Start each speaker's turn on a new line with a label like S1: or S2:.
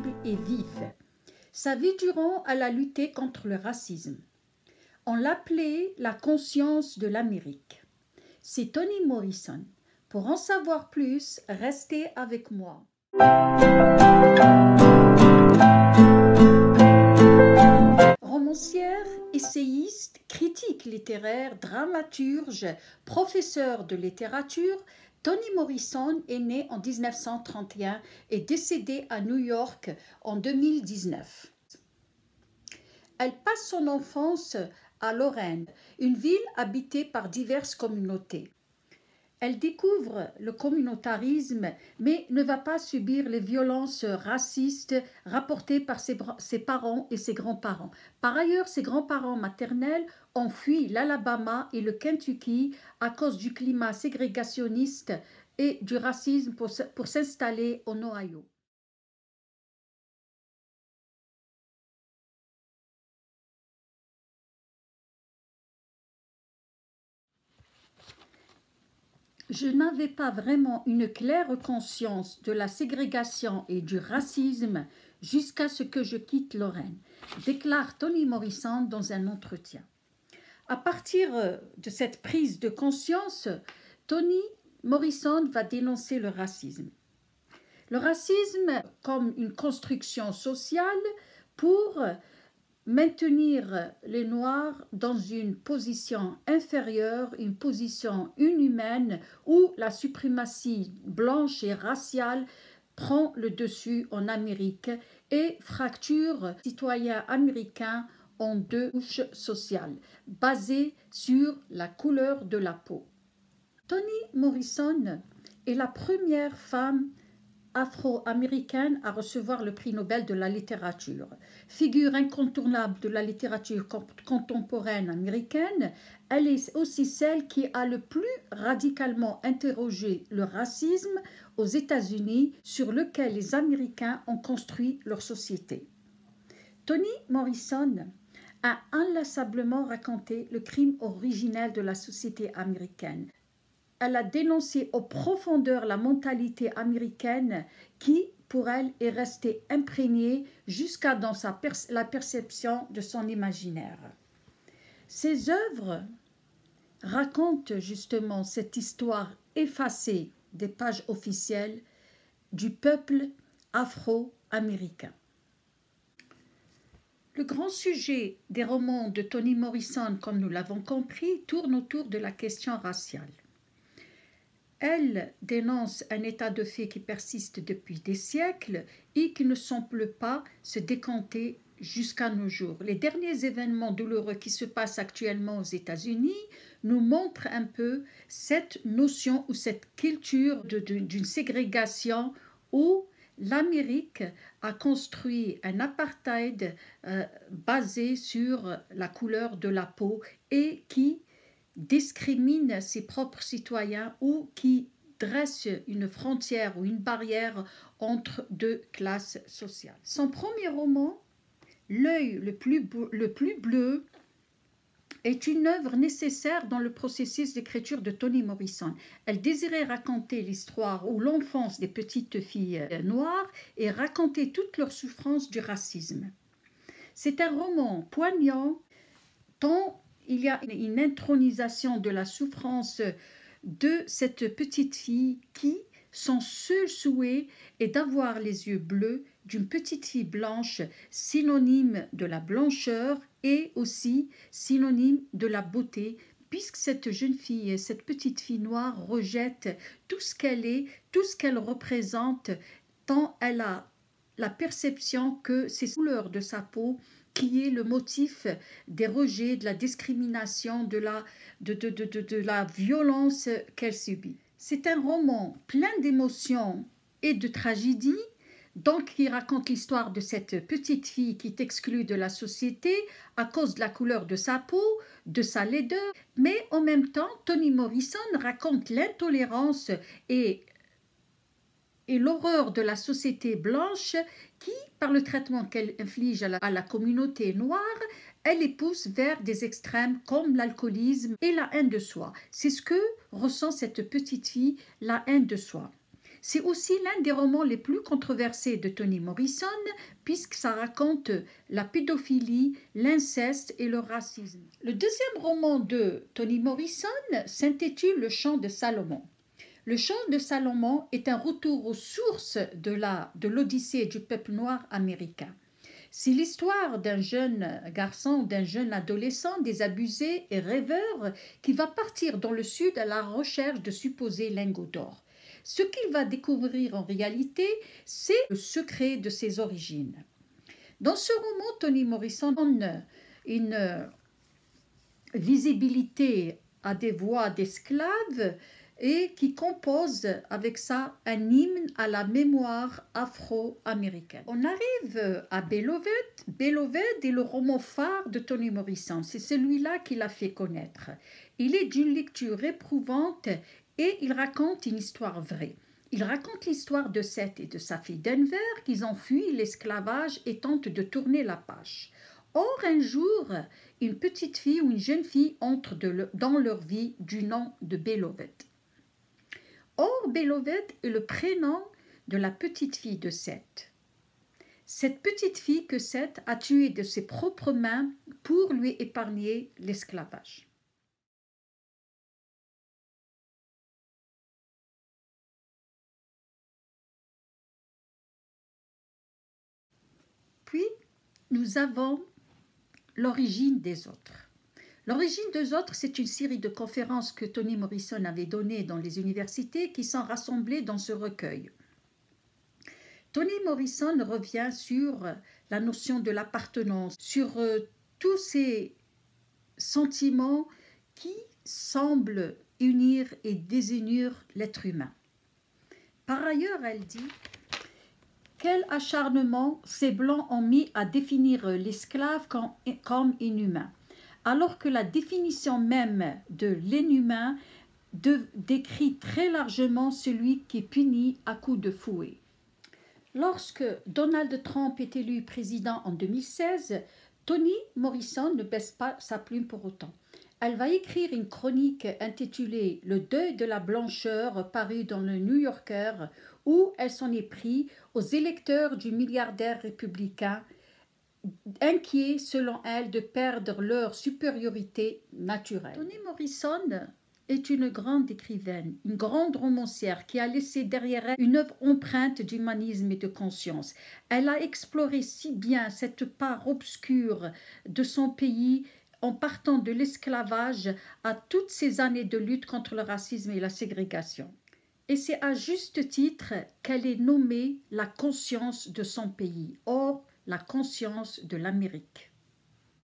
S1: sensible et vif. Sa vie durant, elle a lutté contre le racisme. On l'appelait la conscience de l'Amérique. C'est Toni Morrison. Pour en savoir plus, restez avec moi. Romancière, essayiste, critique littéraire, dramaturge, professeure de littérature, Toni Morrison est née en 1931 et décédée à New York en 2019. Elle passe son enfance à Lorraine, une ville habitée par diverses communautés. Elle découvre le communautarisme, mais ne va pas subir les violences racistes rapportées par ses parents et ses grands-parents. Par ailleurs, ses grands-parents maternels ont fui l'Alabama et le Kentucky à cause du climat ségrégationniste et du racisme pour s'installer en Ohio. Je n'avais pas vraiment une claire conscience de la ségrégation et du racisme jusqu'à ce que je quitte Lorraine, déclare Toni Morrison dans un entretien. À partir de cette prise de conscience, Toni Morrison va dénoncer le racisme. Le racisme comme une construction sociale pour maintenir les Noirs dans une position inférieure, une position inhumaine où la suprématie blanche et raciale prend le dessus en Amérique et fracture les citoyens américains en deux couches sociales, basées sur la couleur de la peau. Toni Morrison est la première femme afro-américaine à recevoir le prix Nobel de la littérature. Figure incontournable de la littérature contemporaine américaine, elle est aussi celle qui a le plus radicalement interrogé le racisme aux États-Unis, sur lequel les Américains ont construit leur société. Toni Morrison a inlassablement raconté le crime originel de la société américaine. Elle a dénoncé en profondeur la mentalité américaine qui, pour elle, est restée imprégnée jusqu'à dans la perception de son imaginaire. Ses œuvres racontent justement cette histoire effacée des pages officielles du peuple afro-américain. Le grand sujet des romans de Toni Morrison, comme nous l'avons compris, tourne autour de la question raciale. Elle dénonce un état de fait qui persiste depuis des siècles et qui ne semble pas se décanter jusqu'à nos jours. Les derniers événements douloureux qui se passent actuellement aux États-Unis nous montrent un peu cette notion ou cette culture d'une ségrégation où l'Amérique a construit un apartheid basé sur la couleur de la peau et qui discrimine ses propres citoyens ou qui dresse une frontière ou une barrière entre deux classes sociales. Son premier roman, L'œil le plus bleu, est une œuvre nécessaire dans le processus d'écriture de Toni Morrison. Elle désirait raconter l'histoire ou l'enfance des petites filles noires et raconter toutes leurs souffrances du racisme. C'est un roman poignant tant il y a une intronisation de la souffrance de cette petite fille qui, son seul souhait est d'avoir les yeux bleus d'une petite fille blanche, synonyme de la blancheur et aussi synonyme de la beauté, puisque cette jeune fille, cette petite fille noire rejette tout ce qu'elle est, tout ce qu'elle représente, tant elle a la perception que c'est la couleur de sa peau qui est le motif des rejets, de la discrimination, de la violence qu'elle subit. C'est un roman plein d'émotions et de tragédies, donc qui raconte l'histoire de cette petite fille qui est exclue de la société à cause de la couleur de sa peau, de sa laideur, mais en même temps, Toni Morrison raconte l'intolérance et l'horreur de la société blanche qui, par le traitement qu'elle inflige à la communauté noire, elle les pousse vers des extrêmes comme l'alcoolisme et la haine de soi. C'est ce que ressent cette petite fille, la haine de soi. C'est aussi l'un des romans les plus controversés de Toni Morrison, puisque ça raconte la pédophilie, l'inceste et le racisme. Le deuxième roman de Toni Morrison s'intitule Le Chant de Salomon. Le Chant de Salomon est un retour aux sources de l'Odyssée du peuple noir américain. C'est l'histoire d'un jeune garçon, d'un jeune adolescent désabusé et rêveur qui va partir dans le sud à la recherche de supposés lingots d'or. Ce qu'il va découvrir en réalité, c'est le secret de ses origines. Dans ce roman, Toni Morrison donne une visibilité à des voix d'esclaves et qui compose avec ça un hymne à la mémoire afro-américaine. On arrive à Beloved. Beloved est le roman phare de Toni Morrison. C'est celui-là qui l'a fait connaître. Il est d'une lecture éprouvante et il raconte une histoire vraie. Il raconte l'histoire de Seth et de sa fille Denver qu'ils ont fui l'esclavage et tentent de tourner la page. Or, un jour, une petite fille ou une jeune fille entre dans leur vie du nom de Beloved. Or, Beloved est le prénom de la petite fille de Seth. Cette petite fille que Seth a tuée de ses propres mains pour lui épargner l'esclavage. Puis, nous avons l'origine des autres. L'origine des autres, c'est une série de conférences que Toni Morrison avait données dans les universités qui sont rassemblées dans ce recueil. Toni Morrison revient sur la notion de l'appartenance, sur tous ces sentiments qui semblent unir et désunir l'être humain. Par ailleurs, elle dit « Quel acharnement ces Blancs ont mis à définir l'esclave comme inhumain, alors que la définition même de l'inhumain décrit très largement celui qui punit à coups de fouet. » Lorsque Donald Trump est élu président en 2016, Toni Morrison ne baisse pas sa plume pour autant. Elle va écrire une chronique intitulée « Le deuil de la blancheur » parue dans le New Yorker, où elle s'en est pris aux électeurs du milliardaire républicain, inquiets selon elle de perdre leur supériorité naturelle. Toni Morrison est une grande écrivaine, une grande romancière qui a laissé derrière elle une œuvre empreinte d'humanisme et de conscience. Elle a exploré si bien cette part obscure de son pays en partant de l'esclavage à toutes ces années de lutte contre le racisme et la ségrégation. Et c'est à juste titre qu'elle est nommée la conscience de son pays, or la conscience de l'Amérique.